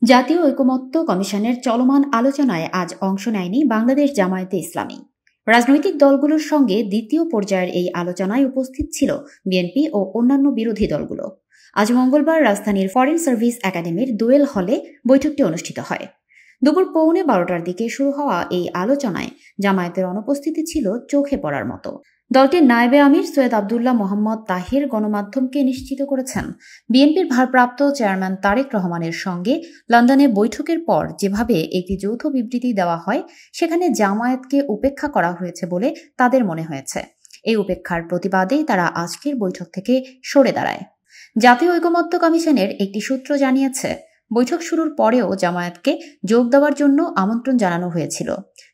জাতীয় ঐকমত্য কমিশনের চলমান আলোচনায় আজ অংশ নেয়নি বাংলাদেশ জামায়াতে ইসলামী। রাজনৈতিক দলগুলোর সঙ্গে দ্বিতীয় পর্যায়ের এই আলোচনায় উপস্থিত ছিল বিএনপি ও অন্যান্য বিরোধী দলগুলো। আজ মঙ্গলবার রাজধানীর ফরেন সার্ভিস একাডেমির দোয়েল হলে বৈঠকটি অনুষ্ঠিত হয়। দুপুর 12:15টার দিকে শুরু হওয়া এই আলোচনায় জামায়াতের অনুপস্থিতি ছিল চোখে পড়ার মতো। দলটির নায়েবে আমির সৈয়দ আবদুল্লাহ মোহাম্মদ তাহির গণমাধ্যমকে নিশ্চিত করেছেন, বিএনপির ভারপ্রাপ্ত চেয়ারম্যান তারেক রহমানের সঙ্গে লন্ডনে বৈঠকের পর যেভাবে একটি যৌথ বিবৃতি দেওয়া হয়, সেখানে জামায়াতকে উপেক্ষা করা হয়েছে বলে তাদের মনে হয়েছে। এই উপেক্ষার প্রতিবাদেই তারা আজকের বৈঠক থেকে সরে দাঁড়ায়। জাতীয় ঐকমত্য কমিশনের একটি সূত্র জানিয়েছে, বৈঠক শুরুর পরেও জামায়াতকে যোগ দেওয়ার জন্য আমন্ত্রণ জানানো হয়েছিল,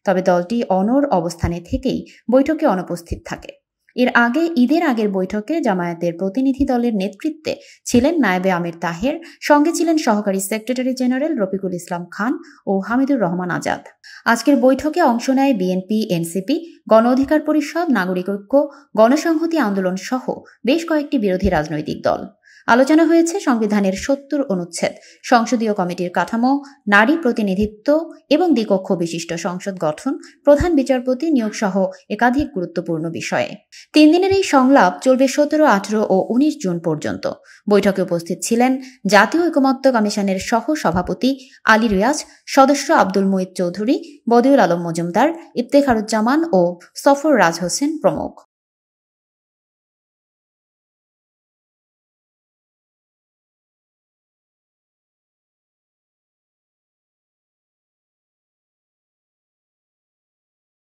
তবে দলটি অনড় অবস্থানে থেকেই বৈঠকে অনুপস্থিত থাকে। এর আগে ঈদের আগের বৈঠকে জামায়াতের প্রতিনিধি দলের নেতৃত্বে ছিলেন নায়েবে আমির তাহের, সঙ্গে ছিলেন সহকারী সেক্রেটারি জেনারেল রফিকুল ইসলাম খান ও হামিদুর রহমান আজাদ। আজকের বৈঠকে অংশ নেয় বিএনপি, এনসিপি, গণ অধিকার পরিষদ, নাগরিক ঐক্য, গণসংহতি আন্দোলন সহ বেশ কয়েকটি বিরোধী রাজনৈতিক দল। আলোচনা হয়েছে সংবিধানের ৭০ অনুচ্ছেদ, সংসদীয় কমিটির কাঠামো, নারী প্রতিনিধিত্ব এবং দ্বিকক্ষ বিশিষ্ট সংসদ গঠন, প্রধান বিচারপতি নিয়োগ সহ একাধিক গুরুত্বপূর্ণ বিষয়ে। ৩ দিনের এই সংলাপ চলবে ১৭, ১৮ ও ১৯ জুন পর্যন্ত। বৈঠকে উপস্থিত ছিলেন জাতীয় ঐকমত্য কমিশনের সহ সভাপতি আলী রিয়াজ, সদস্য আব্দুল মুঈত চৌধুরী, বদিউল আলম মজুমদার, ইফতেখারুজ্জামান ও সফর রাজ হোসেন প্রমুখ।